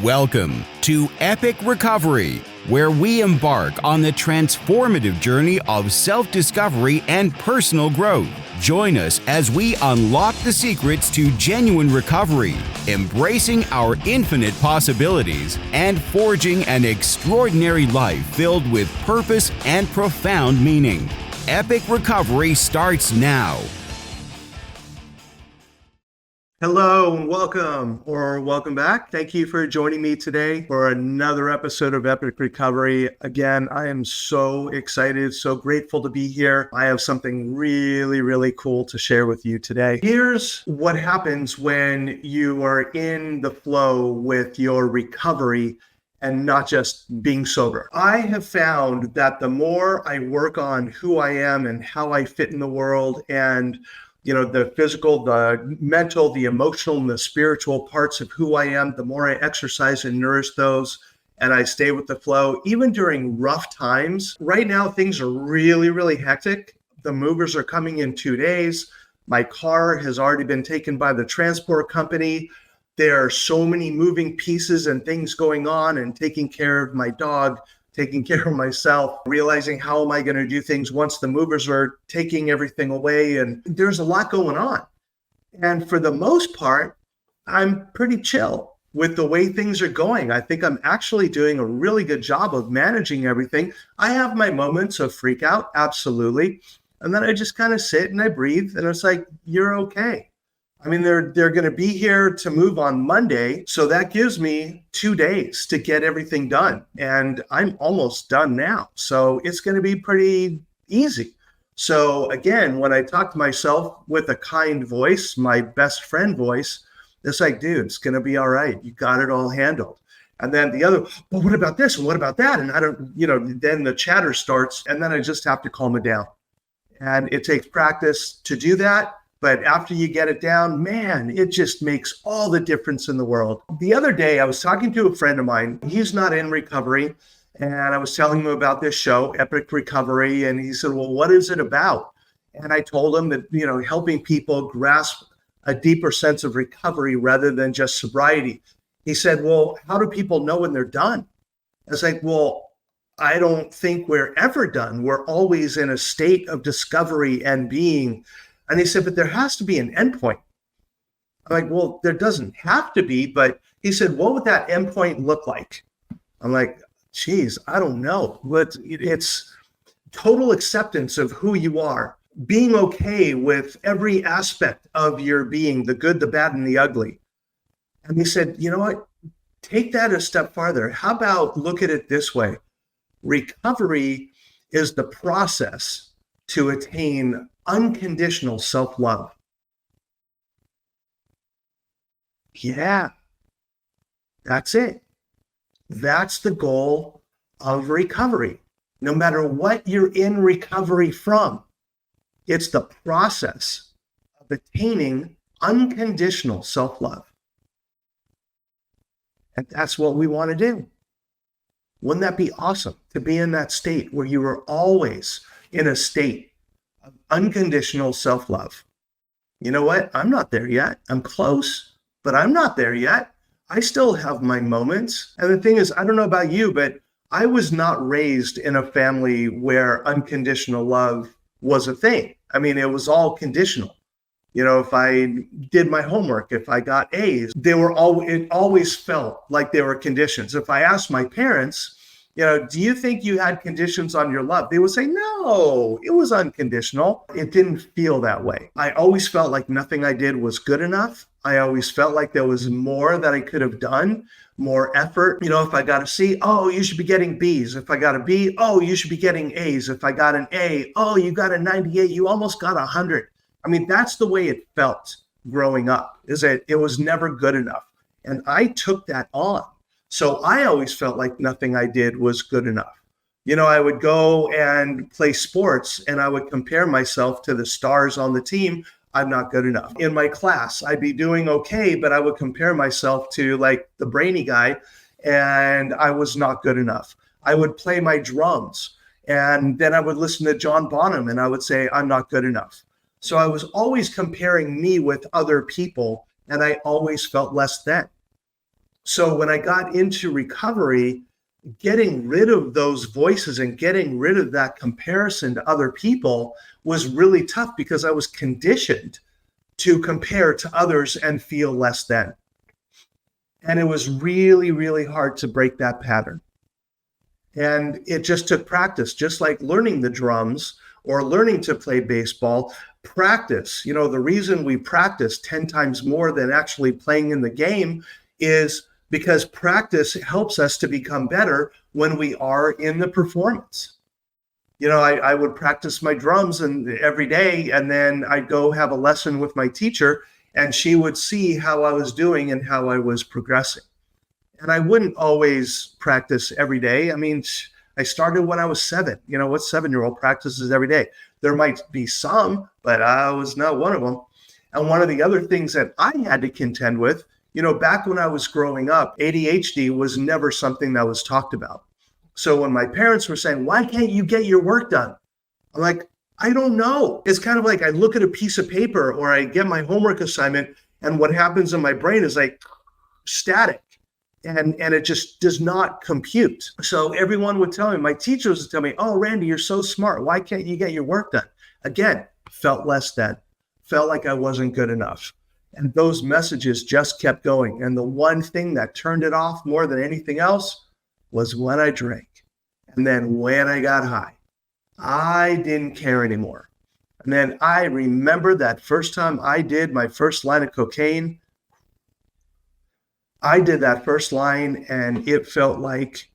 Welcome to Epic Recovery, where we embark on the transformative journey of self-discovery and personal growth. Join us as we unlock the secrets to genuine recovery, embracing our infinite possibilities, and forging an extraordinary life filled with purpose and profound meaning. Epic Recovery starts now. Hello and welcome back. Thank you for joining me today for another episode of Epic Recovery. Again, I am so excited, so grateful to be here. I have something really cool to share with you today. Here's what happens when you are in the flow with your recovery and not just being sober. I have found that the more I work on who I am and how I fit in the world, and the physical, the mental, the emotional, and the spiritual parts of who I am, the more I exercise and nourish those, and I stay with the flow, even during rough times. Right now, things are really hectic. The movers are coming in 2 days. My car has already been taken by the transport company. There are so many moving pieces and things going on, and taking care of my dog, taking care of myself, realizing how am I going to do things once the movers are taking everything away. And there's a lot going on. And for the most part, I'm pretty chill with the way things are going. I think I'm actually doing a really good job of managing everything. I have my moments of freak out, absolutely. And then I just kind of sit and I breathe, and it's like, you're okay. I mean, they're going to be here to move on Monday. So that gives me 2 days to get everything done. And I'm almost done now. So it's going to be pretty easy. So again, when I talk to myself with a kind voice, my best friend voice, it's like, dude, it's going to be all right. You got it all handled. And then the other, well, what about this? And what about that? And I don't, then the chatter starts, and then I just have to calm it down. And it takes practice to do that. But after you get it down, man, it just makes all the difference in the world. The other day, I was talking to a friend of mine. He's not in recovery. And I was telling him about this show, Epic Recovery. And he said, well, what is it about? And I told him that, helping people grasp a deeper sense of recovery rather than just sobriety. He said, well, how do people know when they're done? I was like, well, I don't think we're ever done. We're always in a state of discovery and being. And he said, but there has to be an endpoint. I'm like, well, there doesn't have to be, but he said, what would that endpoint look like? I'm like, geez, I don't know. But it's total acceptance of who you are, being okay with every aspect of your being, the good, the bad, and the ugly. And he said, you know what? Take that a step farther. How about look at it this way? Recovery is the process to attain unconditional self-love. Yeah, that's it. That's the goal of recovery. No matter what you're in recovery from, it's the process of attaining unconditional self-love. And that's what we want to do. Wouldn't that be awesome to be in that state where you are always in a state of unconditional self-love? You know what? I'm not there yet. I'm close, but I'm not there yet. I still have my moments. And the thing is, I don't know about you, but I was not raised in a family where unconditional love was a thing. I mean, it was all conditional. If I did my homework, if I got A's, it always felt like there were conditions. If I asked my parents, do you think you had conditions on your love? They would say, no, it was unconditional. It didn't feel that way. I always felt like nothing I did was good enough. I always felt like there was more that I could have done, more effort. If I got a C, oh, you should be getting B's. If I got a B, oh, you should be getting A's. If I got an A, oh, you got a 98, you almost got 100. I mean, that's the way it felt growing up, is that it was never good enough. And I took that on. So I always felt like nothing I did was good enough. I would go and play sports and I would compare myself to the stars on the team. I'm not good enough. In my class, I'd be doing okay, but I would compare myself to like the brainy guy, and I was not good enough. I would play my drums, and then I would listen to John Bonham and I would say, I'm not good enough. So I was always comparing me with other people, and I always felt less than. So when I got into recovery, getting rid of those voices and getting rid of that comparison to other people was really tough because I was conditioned to compare to others and feel less than. And it was really, really hard to break that pattern. And it just took practice, just like learning the drums or learning to play baseball. Practice, the reason we practice 10 times more than actually playing in the game is because practice helps us to become better when we are in the performance. I would practice my drums every day, and then I'd go have a lesson with my teacher, and she would see how I was doing and how I was progressing. And I wouldn't always practice every day. I mean, I started when I was 7. What 7-year-old practices every day? There might be some, but I was not one of them. And one of the other things that I had to contend with, back when I was growing up, ADHD was never something that was talked about. So when my parents were saying, why can't you get your work done? I'm like, I don't know. It's kind of like I look at a piece of paper or I get my homework assignment, and what happens in my brain is like static. And it just does not compute. So everyone would tell me, my teachers would tell me, oh, Randy, you're so smart. Why can't you get your work done? Again, felt less than, felt like I wasn't good enough. And those messages just kept going. And the one thing that turned it off more than anything else was when I drank. And then when I got high, I didn't care anymore. And then I remember that first time I did my first line of cocaine. I did that first line and it felt like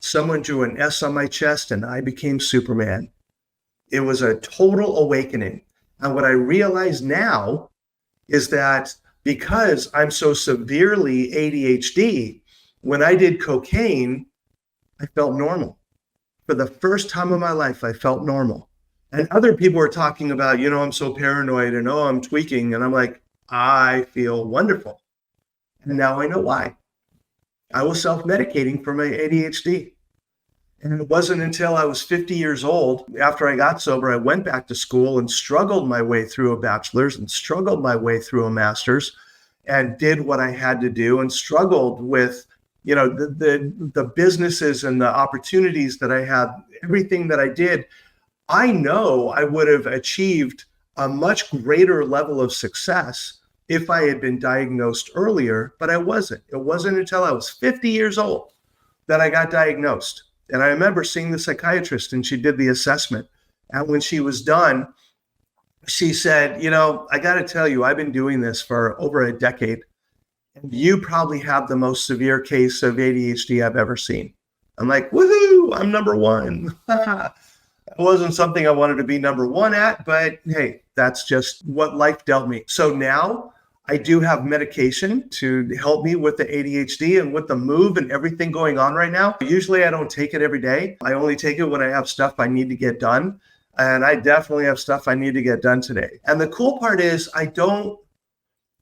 someone drew an S on my chest and I became Superman. It was a total awakening. And what I realize now is that because I'm so severely ADHD, when I did cocaine, I felt normal. For the first time in my life, I felt normal. And other people were talking about, I'm so paranoid and I'm tweaking. And I'm like, I feel wonderful. And now I know why. I was self-medicating for my ADHD. And it wasn't until I was 50 years old, after I got sober, I went back to school and struggled my way through a bachelor's and struggled my way through a master's and did what I had to do and struggled with, the businesses and the opportunities that I had, everything that I did. I know I would have achieved a much greater level of success if I had been diagnosed earlier, but I wasn't. It wasn't until I was 50 years old that I got diagnosed. And I remember seeing the psychiatrist and she did the assessment. And when she was done, she said, I got to tell you, I've been doing this for over a decade. And you probably have the most severe case of ADHD I've ever seen. I'm like, woohoo, I'm number one. It wasn't something I wanted to be number one at, but hey, that's just what life dealt me. So now I do have medication to help me with the ADHD and with the move and everything going on right now. Usually I don't take it every day. I only take it when I have stuff I need to get done. And I definitely have stuff I need to get done today. And the cool part is I don't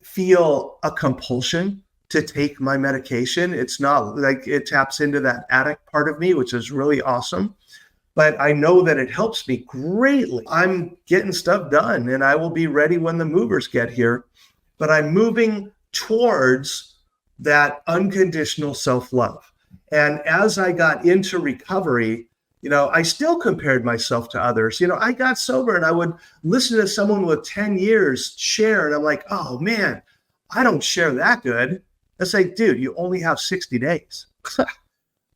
feel a compulsion to take my medication. It's not like it taps into that addict part of me, which is really awesome. But I know that it helps me greatly. I'm getting stuff done and I will be ready when the movers get here. But I'm moving towards that unconditional self-love. And as I got into recovery, I still compared myself to others. I got sober and I would listen to someone with 10 years share. And I'm like, oh man, I don't share that good. It's like, dude, you only have 60 days.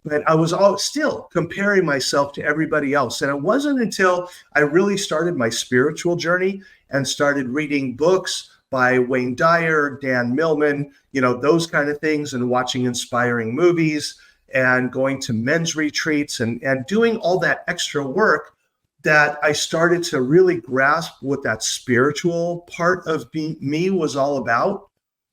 But I was still comparing myself to everybody else. And it wasn't until I really started my spiritual journey and started reading books by Wayne Dyer, Dan Millman, those kind of things, and watching inspiring movies and going to men's retreats and doing all that extra work that I started to really grasp what that spiritual part of me was all about.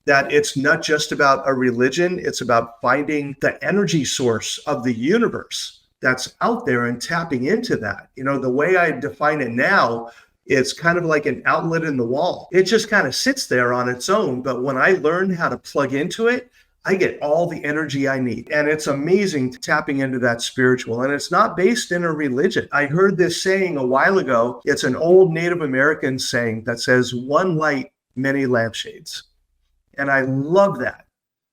That it's not just about a religion, it's about finding the energy source of the universe that's out there and tapping into that. The way I define it now, it's kind of like an outlet in the wall. It just kind of sits there on its own. But when I learn how to plug into it, I get all the energy I need. And it's amazing tapping into that spiritual. And it's not based in a religion. I heard this saying a while ago. It's an old Native American saying that says, one light, many lampshades. And I love that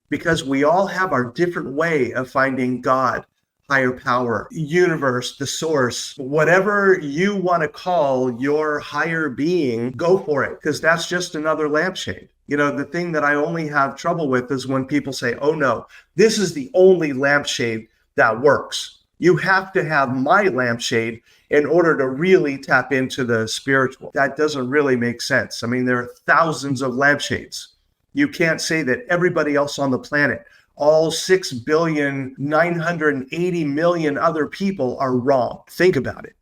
because we all have our different way of finding God, higher power, universe, the source, whatever you want to call your higher being, go for it, because that's just another lampshade. The thing that I only have trouble with is when people say, oh no, this is the only lampshade that works. You have to have my lampshade in order to really tap into the spiritual. That doesn't really make sense. I mean, there are thousands of lampshades. You can't say that everybody else on the planet, all 6,980,000,000 other people, are wrong. Think about it.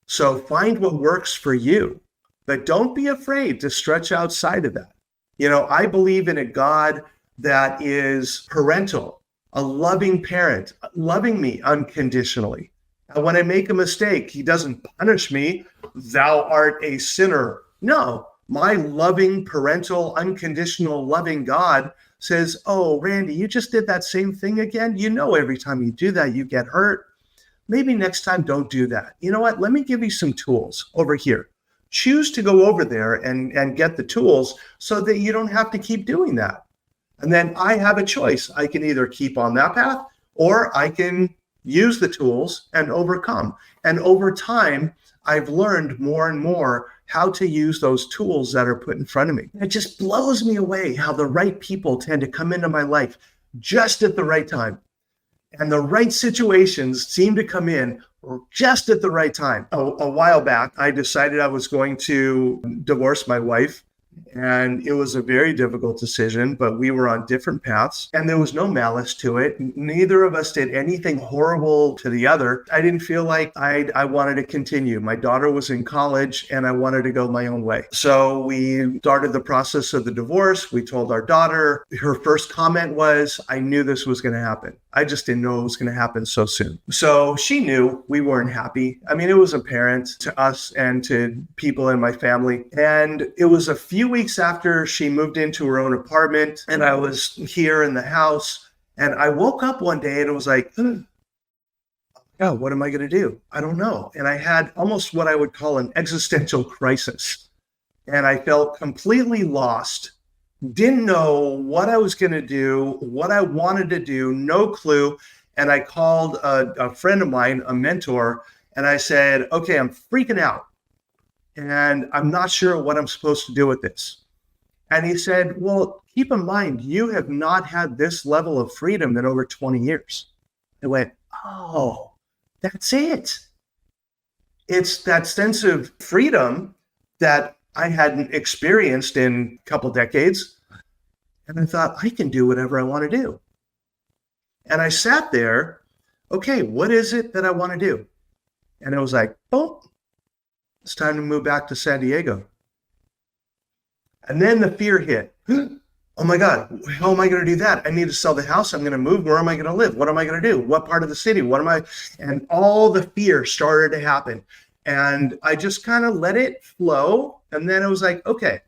So find what works for you, but don't be afraid to stretch outside of that. I believe in a God that is parental, a loving parent, loving me unconditionally. And when I make a mistake, he doesn't punish me. Thou art a sinner. No, my loving, parental, unconditional, loving God says, oh, Randy, you just did that same thing again. Every time you do that, you get hurt. Maybe next time, don't do that. You know what? Let me give you some tools over here. Choose to go over there and get the tools so that you don't have to keep doing that. And then I have a choice. I can either keep on that path, or I can use the tools and overcome. And over time, I've learned more and more how to use those tools that are put in front of me. It just blows me away how the right people tend to come into my life just at the right time. And the right situations seem to come in just at the right time. A while back, I decided I was going to divorce my wife. And it was a very difficult decision, but we were on different paths and there was no malice to it. Neither of us did anything horrible to the other. I didn't feel like I wanted to continue. My daughter was in college and I wanted to go my own way. So we started the process of the divorce. We told our daughter. Her first comment was, I knew this was going to happen. I just didn't know it was going to happen so soon. So she knew we weren't happy. I mean, it was apparent to us and to people in my family. And it was a few weeks after she moved into her own apartment and I was here in the house, and I woke up one day and it was like, oh, what am I going to do? I don't know. And I had almost what I would call an existential crisis. And I felt completely lost. Didn't know what I was going to do, what I wanted to do, no clue. And I called a friend of mine, a mentor, and I said, okay, I'm freaking out. And I'm not sure what I'm supposed to do with this. And he said, well, keep in mind, you have not had this level of freedom in over 20 years. I went, oh, that's it. It's that sense of freedom that I hadn't experienced in a couple decades. And I thought, I can do whatever I want to do. And I sat there, okay, what is it that I want to do? And it was like, oh, it's time to move back to San Diego. And then the fear hit. Oh my God, how am I going to do that? I need to sell the house. I'm going to move. Where am I going to live? What am I going to do? What part of the city? And all the fear started to happen. And I just kind of let it flow. And then it was like, okay,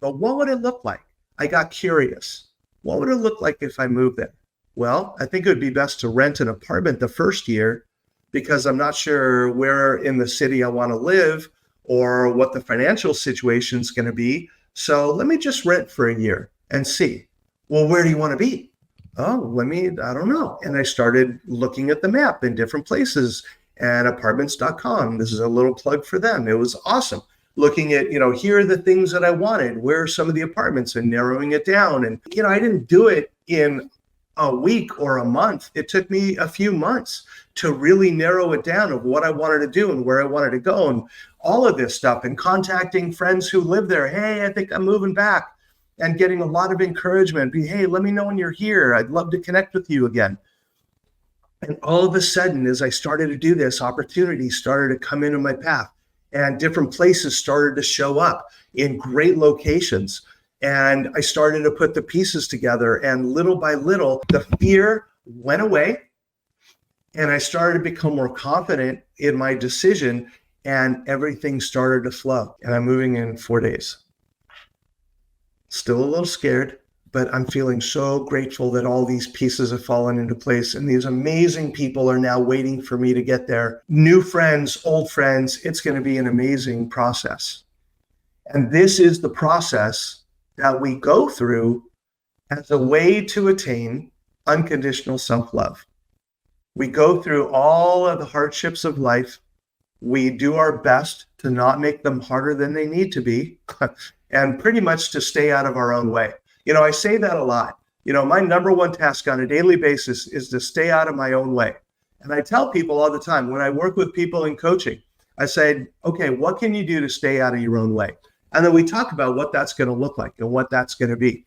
but what would it look like? I got curious. What would it look like if I moved there? Well, I think it would be best to rent an apartment the first year, because I'm not sure where in the city I want to live or what the financial situation is going to be. So let me just rent for a year and see. Well, where do you want to be? Oh, I don't know. And I started looking at the map in different places, and apartments.com. This is a little plug for them. It was awesome. Looking at, here are the things that I wanted. Where are some of the apartments, and narrowing it down. And, I didn't do it in a week or a month. It took me a few months to really narrow it down of what I wanted to do and where I wanted to go and all of this stuff, and contacting friends who live there. Hey, I think I'm moving back, and getting a lot of encouragement. Hey, let me know when you're here. I'd love to connect with you again. And all of a sudden, as I started to do this, opportunities started to come into my path, and different places started to show up in great locations. And I started to put the pieces together, and little by little, the fear went away. And I started to become more confident in my decision, and everything started to flow. And I'm moving in 4 days. Still a little scared, but I'm feeling so grateful that all these pieces have fallen into place, and these amazing people are now waiting for me to get there. New friends, old friends. It's going to be an amazing process. And this is the process that we go through as a way to attain unconditional self-love. We go through all of the hardships of life. We do our best to not make them harder than they need to be, and pretty much to stay out of our own way. I say that a lot. My number one task on a daily basis is to stay out of my own way. And I tell people all the time when I work with people in coaching, I say, okay, what can you do to stay out of your own way? And then we talk about what that's going to look like and what that's going to be.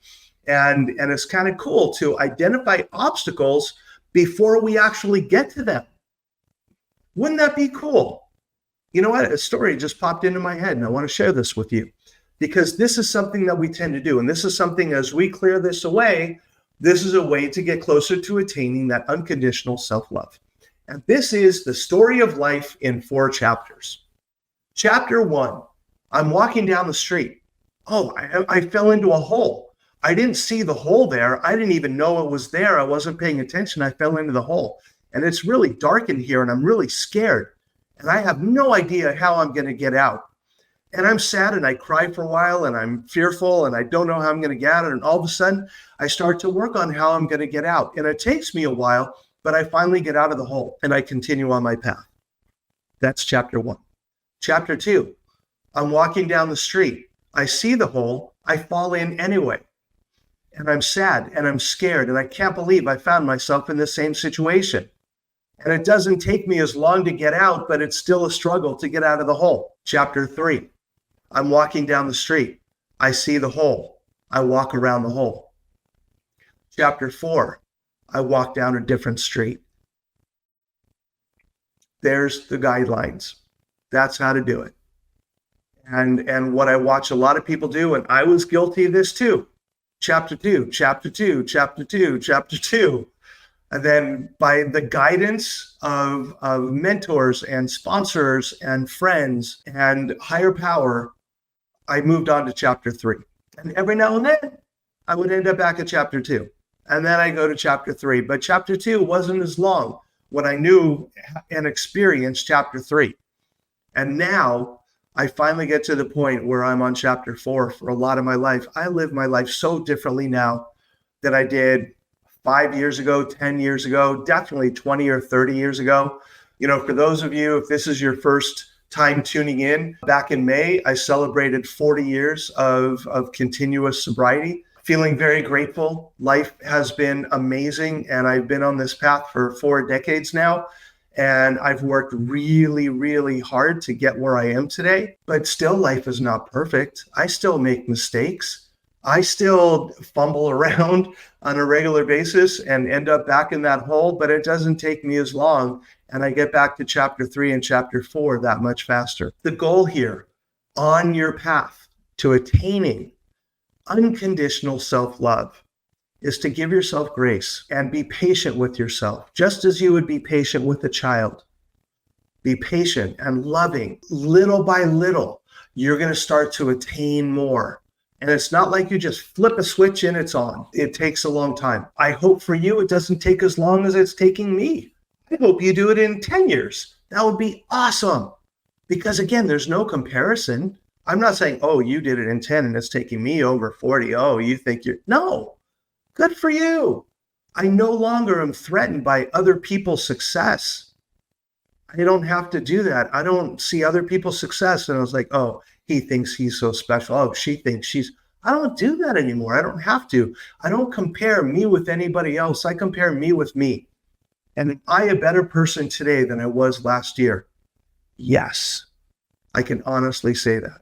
And it's kind of cool to identify obstacles before we actually get to them. Wouldn't that be cool? You know what? A story just popped into my head, and I want to share this with you because this is something that we tend to do. And this is something, as we clear this away, this is a way to get closer to attaining that unconditional self-love. And this is the story of life in 4 chapters. Chapter 1, I'm walking down the street. Oh, I fell into a hole. I didn't see the hole there. I didn't even know it was there. I wasn't paying attention. I fell into the hole. And it's really dark in here, and I'm really scared. And I have no idea how I'm going to get out. And I'm sad, and I cry for a while, and I'm fearful, and I don't know how I'm going to get out. And all of a sudden, I start to work on how I'm going to get out. And it takes me a while, but I finally get out of the hole, and I continue on my path. That's chapter 1. Chapter 2, I'm walking down the street. I see the hole. I fall in anyway. And I'm sad, and I'm scared, and I can't believe I found myself in the same situation. And it doesn't take me as long to get out, but it's still a struggle to get out of the hole. Chapter 3, I'm walking down the street. I see the hole. I walk around the hole. Chapter 4, I walk down a different street. There's the guidelines. That's how to do it. And what I watch a lot of people do, and I was guilty of this too. Chapter 2, chapter 2, chapter 2, chapter 2. And then by the guidance of mentors and sponsors and friends and higher power, I moved on to chapter 3. And every now and then, I would end up back at chapter 2. And then I go to chapter 3. But chapter 2 wasn't as long when I knew and experienced chapter 3. And now I finally get to the point where I'm on chapter 4 for a lot of my life. I live my life so differently now than I did 5 years ago, 10 years ago, definitely 20 or 30 years ago. For those of you, if this is your first time tuning in, back in May, I celebrated 40 years of continuous sobriety. Feeling very grateful. Life has been amazing, and I've been on this path for 4 decades now. And I've worked really, really hard to get where I am today, but still life is not perfect. I still make mistakes. I still fumble around on a regular basis and end up back in that hole, but it doesn't take me as long. And I get back to chapter 3 and chapter 4 that much faster. The goal here on your path to attaining unconditional self-love is to give yourself grace and be patient with yourself, just as you would be patient with a child. Be patient and loving. Little by little, you're going to start to attain more. And it's not like you just flip a switch and it's on. It takes a long time. I hope for you it doesn't take as long as it's taking me. I hope you do it in 10 years. That would be awesome. Because again, there's no comparison. I'm not saying, oh, you did it in 10 and it's taking me over 40. Oh, you think you're... No. Good for you. I no longer am threatened by other people's success. I don't have to do that. I don't see other people's success. And I was like, oh, he thinks he's so special. Oh, she thinks she's... I don't do that anymore. I don't have to. I don't compare me with anybody else. I compare me with me. And am I a better person today than I was last year? Yes. I can honestly say that.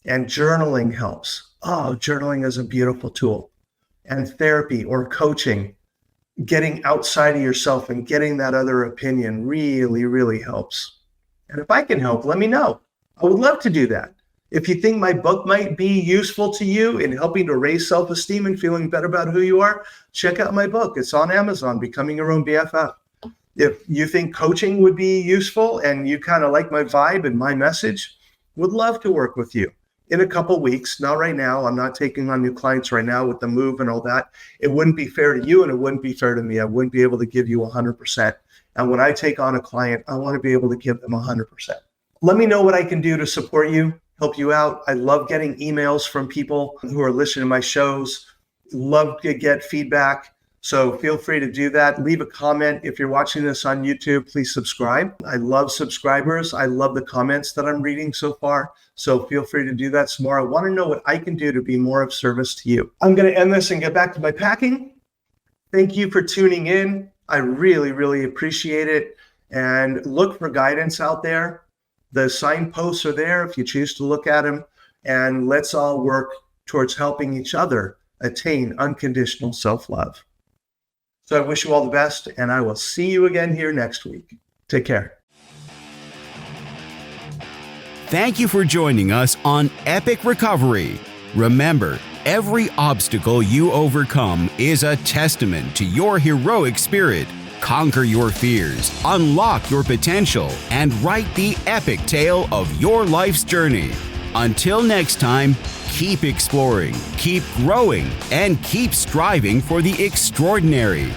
And journaling helps. Oh, journaling is a beautiful tool. And therapy or coaching, getting outside of yourself and getting that other opinion really, really helps. And if I can help, let me know. I would love to do that. If you think my book might be useful to you in helping to raise self-esteem and feeling better about who you are, check out my book. It's on Amazon, Becoming Your Own BFF. If you think coaching would be useful and you kind of like my vibe and my message, would love to work with you. In a couple weeks, not right now. I'm not taking on new clients right now with the move and all that. It wouldn't be fair to you and it wouldn't be fair to me. I wouldn't be able to give you 100%. And when I take on a client, I want to be able to give them 100%. Let me know what I can do to support you, help you out. I love getting emails from people who are listening to my shows. Love to get feedback. So feel free to do that. Leave a comment. If you're watching this on YouTube, please subscribe. I love subscribers. I love the comments that I'm reading so far. So feel free to do that some more. I want to know what I can do to be more of service to you. I'm going to end this and get back to my packing. Thank you for tuning in. I really, really appreciate it. And look for guidance out there. The signposts are there if you choose to look at them. And let's all work towards helping each other attain unconditional self-love. So I wish you all the best, and I will see you again here next week. Take care. Thank you for joining us on Epic Recovery. Remember, every obstacle you overcome is a testament to your heroic spirit. Conquer your fears, unlock your potential, and write the epic tale of your life's journey. Until next time, keep exploring, keep growing, and keep striving for the extraordinary.